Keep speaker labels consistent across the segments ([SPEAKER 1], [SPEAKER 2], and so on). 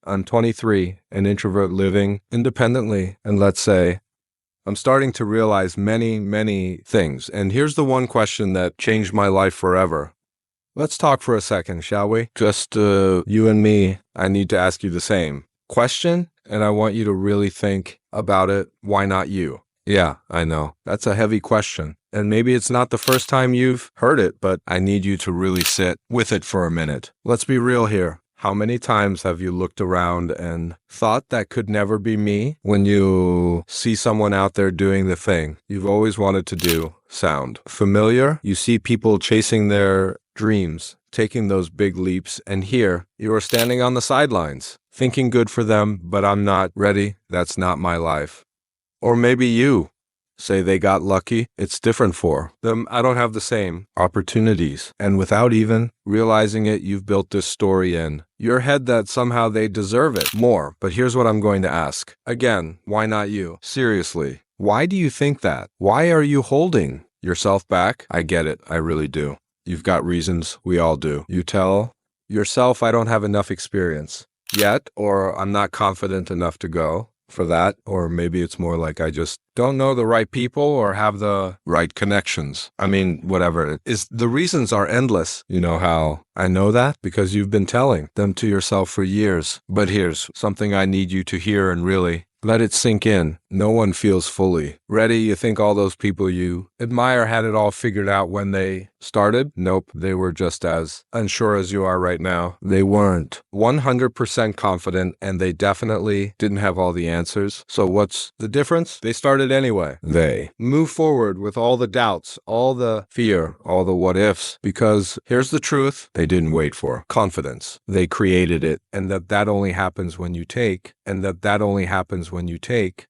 [SPEAKER 1] I'm 23, an introvert living independently, and let's say I'm starting to realize many, many things. And here's the one question that changed my life forever. Let's talk for a second, shall we? Just you and me. I need to ask you the same question, and I want you to really think about it. Why not you? Yeah, I know. That's a heavy question. And maybe it's not the first time you've heard it, but I need you to really sit with it for a minute. Let's be real here. How many times have you looked around and thought that could never be me when you see someone out there doing the thing you've always wanted to do? Sound familiar? You see people chasing their dreams, taking those big leaps, and here you are standing on the sidelines, thinking good for them, but I'm not ready. That's not my life. Or maybe you say they got lucky. It's different for them. I don't have the same opportunities. And without even realizing it, you've built this story in your head that somehow they deserve it more. But here's what I'm going to ask. Again, why not you? Seriously, why do you think that? Why are you holding yourself back? I get it. I really do. You've got reasons. We all do. You tell yourself, I don't have enough experience yet, or I'm not confident enough to go for that, or maybe it's more like I just don't know the right people or have the right connections. I mean, whatever it is, the reasons are endless. You know how I know that? Because you've been telling them to yourself for years. But here's something I need you to hear and really let it sink in. No one feels fully ready. You think all those people you admire had it all figured out when they started? Nope, they were just as unsure as you are right now. They weren't 100% confident, and they definitely didn't have all the answers. So what's the difference? They started anyway. They move forward with all the doubts, all the fear, all the what ifs, because here's the truth. They didn't wait for confidence. They created it, and that only happens when you take,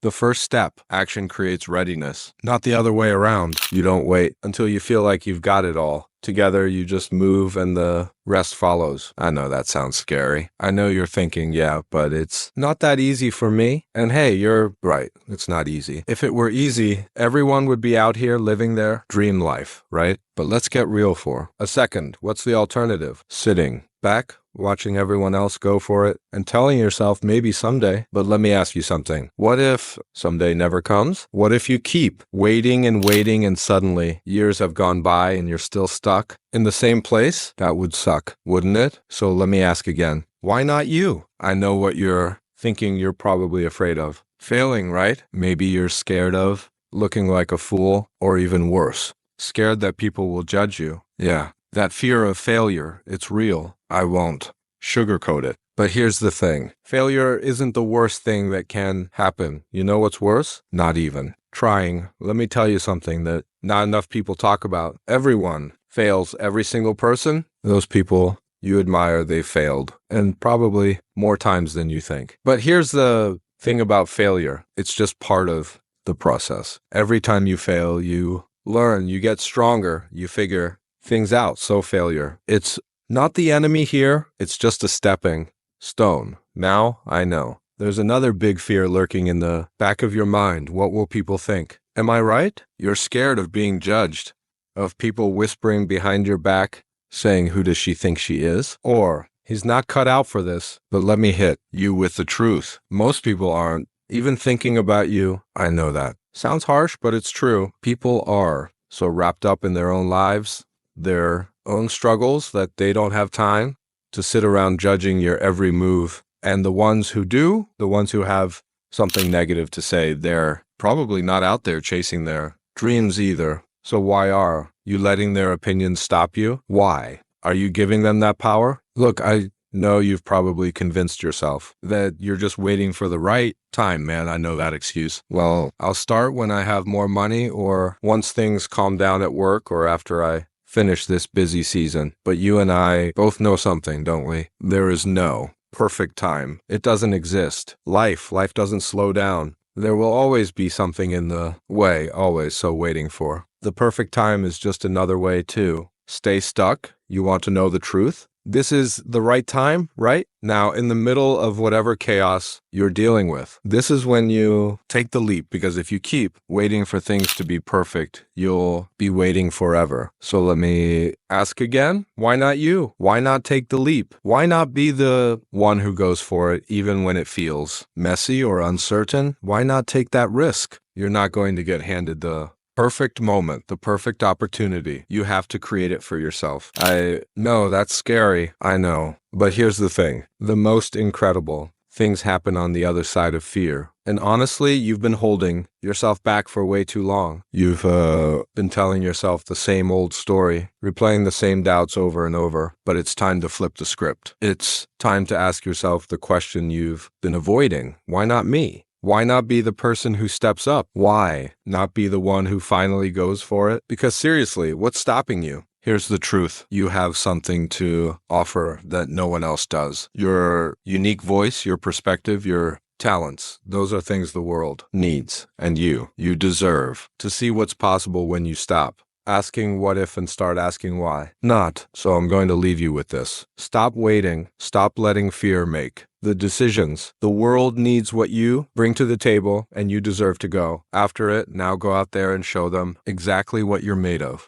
[SPEAKER 1] the first step. Action creates readiness, not the other way around. You don't wait until you feel like you've got it all together. You just move and the rest follows. I know that sounds scary. I know you're thinking, yeah, but it's not that easy for me. And hey, you're right. It's not easy. If it were easy, everyone would be out here living their dream life, right? But let's get real for a second. What's the alternative? Sitting back, watching everyone else go for it, and telling yourself maybe someday. But let me ask you something. What if someday never comes? What if you keep waiting and suddenly years have gone by and you're still stuck in the same place? That would suck, wouldn't it? So let me ask again. Why not you? I know what you're thinking. You're probably afraid of failing, right? Maybe you're scared of looking like a fool, or even worse, scared that people will judge you. Yeah. That fear of failure, it's real. I won't sugarcoat it. But here's the thing. Failure isn't the worst thing that can happen. You know what's worse? Not even trying. Let me tell you something that not enough people talk about. Everyone fails. Every single person. Those people you admire, they failed. And probably more times than you think. But here's the thing about failure. It's just part of the process. Every time you fail, you learn, you get stronger, you figure things out. So failure, it's not the enemy here. It's just a stepping stone. Now I know there's another big fear lurking in the back of your mind. What will people think? Am I right? You're scared of being judged, of people whispering behind your back, saying, who does she think she is? Or, he's not cut out for this. But let me hit you with the truth. Most people aren't even thinking about you. I know that. Sounds harsh, but it's true. People are so wrapped up in their own lives, their own struggles, that they don't have time to sit around judging your every move. And the ones who do, the ones who have something negative to say, they're probably not out there chasing their dreams either. So why are you letting their opinions stop you? Why? Are you giving them that power? Look, I know you've probably convinced yourself that you're just waiting for the right time, man. I know that excuse. Well, I'll start when I have more money, or once things calm down at work, or after I finish this busy season. But you and I both know something, don't we? There is no perfect time. It doesn't exist. Life doesn't slow down. There will always be something in the way, always. So waiting for the perfect time is just another way to stay stuck. You want to know the truth? This is the right time, right? Now, in the middle of whatever chaos you're dealing with, this is when you take the leap, because if you keep waiting for things to be perfect, you'll be waiting forever. So let me ask again, why not you? Why not take the leap? Why not be the one who goes for it even when it feels messy or uncertain? Why not take that risk? You're not going to get handed the perfect moment, the perfect opportunity. You have to create it for yourself. I know that's scary. I know. But here's the thing. The most incredible things happen on the other side of fear. And honestly, you've been holding yourself back for way too long. You've been telling yourself the same old story, replaying the same doubts over and over. But it's time to flip the script. It's time to ask yourself the question you've been avoiding. Why not me? Why not be the person who steps up? Why not be the one who finally goes for it? Because seriously, what's stopping you? Here's the truth. You have something to offer that no one else does. Your unique voice, your perspective, your talents, those are things the world needs. And you deserve to see what's possible when you stop asking what if and start asking why. Not. So I'm going to leave you with this. Stop waiting. Stop letting fear make the decisions. The world needs what you bring to the table, and you deserve to go after it. Now go out there and show them exactly what you're made of.